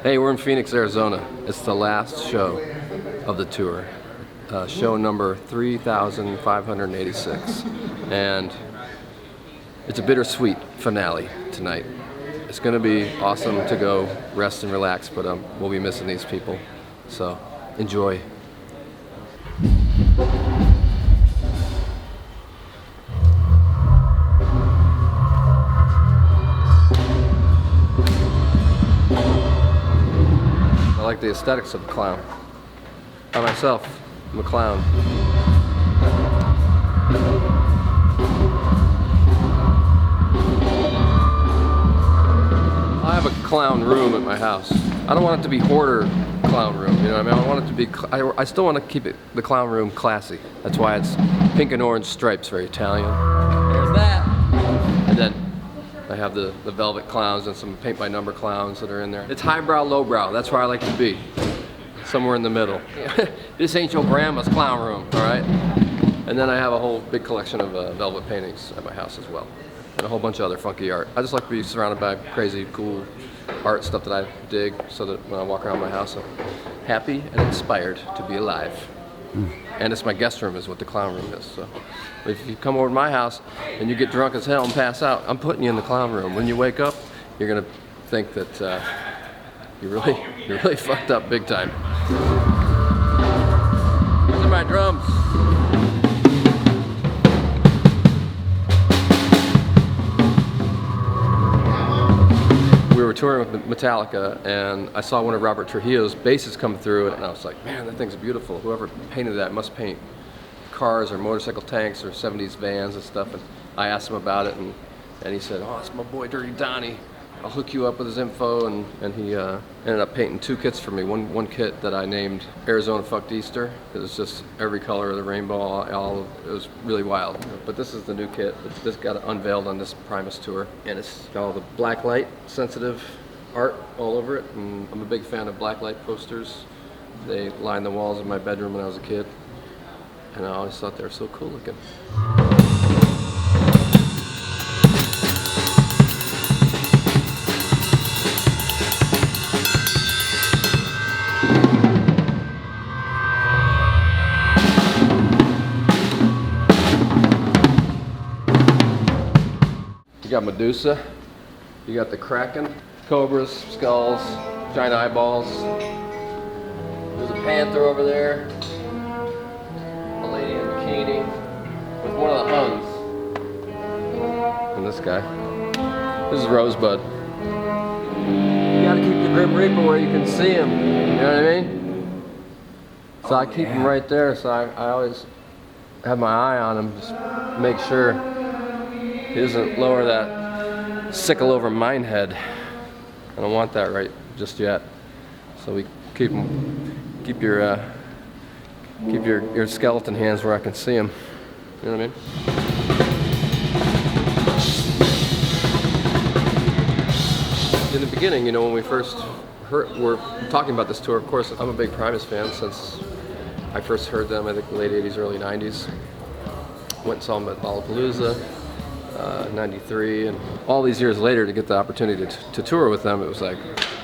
Hey, we're in Phoenix, Arizona. It's the last show of the tour. Show number 3,586. And it's a bittersweet finale tonight. It's gonna be awesome to go rest and relax, but we'll be missing these people. So, enjoy. I like the aesthetics of the clown. By myself, I'm a clown. I have a clown room at my house. I don't want it to be hoarder clown room, you know what I mean? I want it to be, I still want to keep the clown room classy. That's why it's pink and orange stripes, very Italian. There's that. And then I have the velvet clowns and some paint by number clowns that are in there. It's highbrow, lowbrow. That's where I like to be. Somewhere in the middle. This ain't your grandma's clown room, all right? And then I have a whole big collection of velvet paintings at my house as well. And a whole bunch of other funky art. I just like to be surrounded by crazy, cool art stuff that I dig, so that when I walk around my house, I'm happy and inspired to be alive. And it's my guest room is what the clown room is. So if you come over to my house and you get drunk as hell and pass out, I'm putting you in the clown room. When you wake up, you're gonna think that you're really fucked up big time. These are my drums. We were touring with Metallica, and I saw one of Robert Trujillo's basses come through, and I was like, man, that thing's beautiful. Whoever painted that must paint cars or motorcycle tanks or 70s vans and stuff. And I asked him about it, and he said, oh, it's my boy Dirty Donnie. I'll hook you up with his info, and he ended up painting 2 kits for me. One kit that I named Arizona Fucked Easter. It was just every color of the rainbow, it was really wild. But this is the new kit. This got unveiled on this Primus tour, and it's got all the black light sensitive art all over it, and I'm a big fan of black light posters. They lined the walls of my bedroom when I was a kid, and I always thought they were so cool looking. You got Medusa, you got the Kraken, cobras, skulls, giant eyeballs. There's a panther over there, a lady in a bikini with one of the Huns, and this guy. This is Rosebud. You gotta keep the Grim Reaper where you can see him, you know what I mean? So I keep him right there, so I always have my eye on him, just make sure he doesn't lower that sickle over mine head. I don't want that right just yet. So we keep your skeleton hands where I can see them. You know what I mean? In the beginning, you know, when we first were talking about this tour, of course, I'm a big Primus fan since I first heard them, I think the late 80s, early 90s. Went and saw them at Lollapalooza. 93, and all these years later to get the opportunity to tour with them, it was like,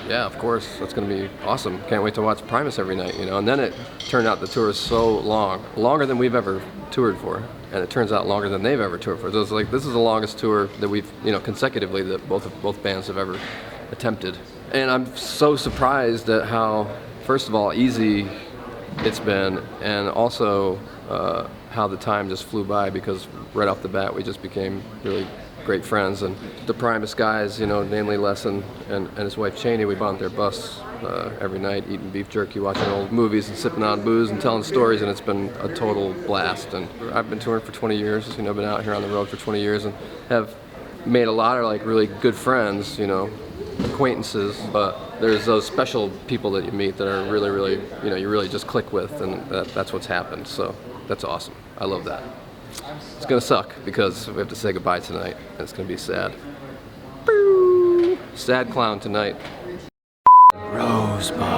yeah, of course, that's going to be awesome. Can't wait to watch Primus every night, you know. And then it turned out the tour is so long, longer than we've ever toured for, and it turns out longer than they've ever toured for. So it's like, this is the longest tour that we've, you know, consecutively that both bands have ever attempted. And I'm so surprised at how, first of all, easy it's been, and also how the time just flew by, because right off the bat we just became really great friends. And the Primus guys, you know, namely Lesson and his wife Cheney, we bought their bus every night, eating beef jerky, watching old movies and sipping on booze and telling stories, and it's been a total blast. And I've been touring for 20 years, you know, I've been out here on the road for 20 years and have made a lot of like really good friends, you know, acquaintances, but there's those special people that you meet that are really, really, you know, you really just click with, and that's what's happened. So that's awesome. I love that. It's gonna suck because we have to say goodbye tonight, and it's gonna be sad. Sad clown tonight. Rosebud.